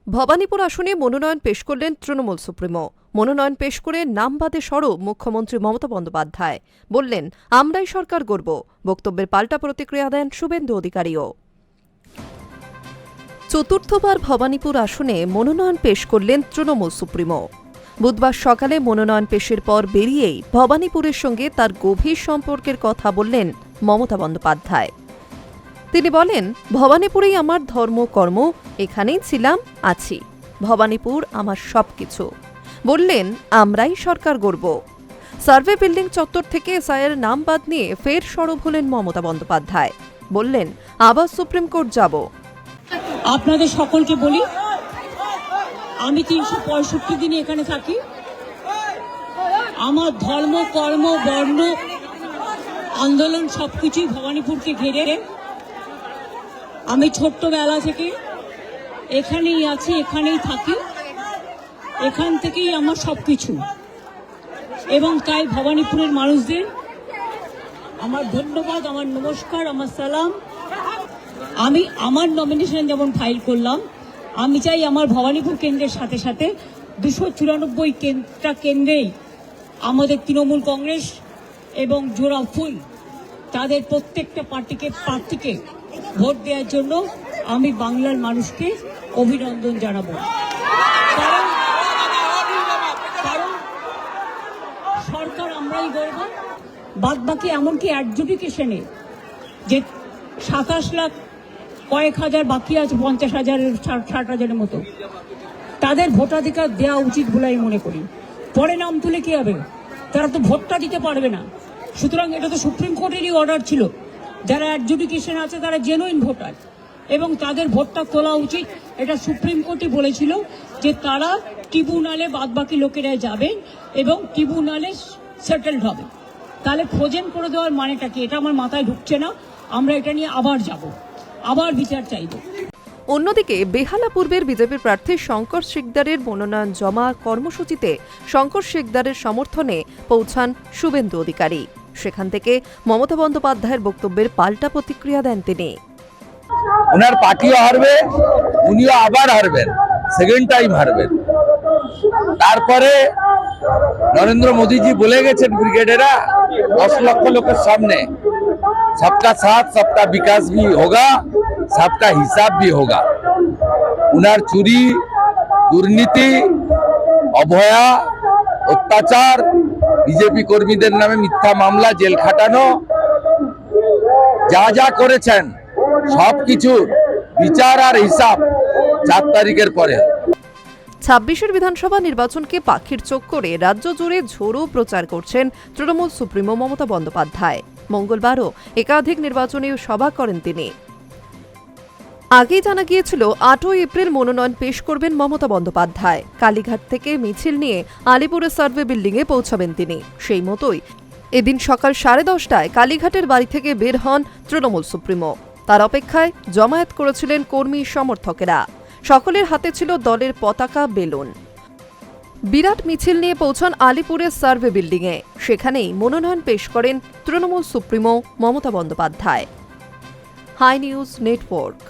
ভবানীপুর আসনে মনোনয়ন পেশ করলেন তৃণমূল সুপ্রিমো। মনোনয়ন পেশ করে নাম বাদে সরব মুখ্যমন্ত্রী মমতা বন্দ্যোপাধ্যায়। বললেন, আমরাই সরকার গড়ব। বক্তব্যের পাল্টা প্রতিক্রিয়া দেন শুভেন্দু অধিকারীও। চতুর্থবার ভবানীপুর আসনে মনোনয়ন পেশ করলেন তৃণমূল সুপ্রিমো। বুধবার সকালে মনোনয়ন পেশের পর বেরিয়েই ভবানীপুরের সঙ্গে তার গভীর সম্পর্কের কথা বললেন মমতা বন্দ্যোপাধ্যায়। তিনি বলেন, ভবানীপুরেই আমার ধর্ম কর্ম, এখানেই ছিলাম, আছি। ভবানীপুর আমার সবকিছু। বললেন, আমরাই সরকার গড়ব। সার্ভে বিল্ডিং চত্বর থেকে এসআইয়ের নাম বাদ নিয়ে ফের সরব হলেন মমতা বন্দ্যোপাধ্যায়। বললেন, আবার সুপ্রিম কোর্ট যাব। আপনাদের সকলকে বলি, আমি 365 দিন এখানে থাকি। আমার ধর্ম কর্ম বর্ণ আন্দোলন সবকিছুই ভবানীপুরকে ঘিরে। আমি ছোট্টবেলা থেকে এখানেই আছি, এখানেই থাকি, এখান থেকেই আমার সবকিছু। এবং তাই ভবানীপুরের মানুষদের আমার ধন্যবাদ, আমার নমস্কার, আমার সালাম। আমি আমার নমিনেশন যেমন ফাইল করলাম, আমি চাই আমার ভবানীপুর কেন্দ্রের সাথে সাথে 294টা কেন্দ্রেই আমাদের তৃণমূল কংগ্রেস এবং জোড়া ফুল তাদের প্রত্যেকটা প্রার্থীকে ভোট দেওয়ার জন্য আমি বাংলার মানুষকে অভিনন্দন জানাবো। কারণ সরকার আমরাই গড়ব। বাদ বাকি এমনকি অ্যাডজুডিকেশনে যে 27 লাখ কয়েক হাজার বাকি আছে, 50,000 60,000-এর মতো, তাদের ভোটাধিকার দেওয়া উচিত বলে আমি মনে করি। পরে নাম তুলে কি হবে? তারা তো ভোটটা দিতে পারবে না। সুতরাং এটা তো সুপ্রিম কোর্টেরই অর্ডার ছিল, যারা অ্যাডজুডিকেশন আছে তারা জেনুইন ভোটার এবং তাদের ভোটটা তোলা উচিত। এটা সুপ্রিম কোর্টই বলেছিল যে তারা ট্রিব্যুনালে বাদবাকি লোকেরা যাবেন এবং ট্রিব্যুনালে সেটেলড হবে। তাহলে ফ্রোজেন করে দেওয়ার মানেটা কি? এটা আমার মাথায় ঢুকছে না। আমরা এটা নিয়ে আবার যাব, আবার বিচার চাইব। অন্যদিকে বেহালা পূর্বের বিজেপির প্রার্থী শঙ্কর শিকদারের মনোনয়ন জমা কর্মসূচিতে শঙ্কর শিকদারের সমর্থনে পৌঁছান শুভেন্দু অধিকারী। সেখান থেকে মমতা বন্দ্যোপাধ্যায়ের বক্তব্যের পাল্টা প্রতিক্রিয়া দেন তিনি। ওনার পার্টিও হারবে, উনিও আবার হারবেন, সেকেন্ড টাইম হারবেন। তারপরে নরেন্দ্র মোদীজি বলে গেছেন ব্রিগেডেরা 10 লক্ষ লোকের সামনে, সবকা সাথ সবকা বিকাশ भी होगा, सबका हिसाब भी होगा। উনার চুরি, দুর্নীতি, অবহেলা, অত্যাচার, বিজেপি কর্মীদের নামে মিথ্যা মামলা, জেল খাটানো, যা যা করেছেন সবকিছু বিচার আর হিসাব 4 তারিখের পরে। 26-এর বিধানসভা নির্বাচনকে পাখির চোখ করে রাজ্য জুড়ে ঝোড়ো প্রচার করছেন তৃণমূল সুপ্রিমো মমতা বন্দ্যোপাধ্যায়। মঙ্গলবারও একাধিক নির্বাচনী সভা করেন তিনি। আগেই জানা গিয়েছিল 8 এপ্রিল মনোনয়ন পেশ করবেন মমতা বন্দ্যোপাধ্যায়। কালীঘাট থেকে মিছিল নিয়ে আলিপুরের সার্ভে বিল্ডিংয়ে পৌঁছাবেন তিনি। সেই মতোই এদিন সকাল 10:30টায় কালীঘাটের বাড়ি থেকে বের হন তৃণমূল সুপ্রিমো। তার অপেক্ষায় জমায়েত করেছিলেন কর্মী সমর্থকেরা। সকলের হাতে ছিল দলের পতাকা, বেলুন। বিরাট মিছিল নিয়ে পৌঁছান আলিপুরের সার্ভে বিল্ডিংয়ে। সেখানেই মনোনয়ন পেশ করেন Trinamool supremo Mamata Bandyopadhyay. Hi News network.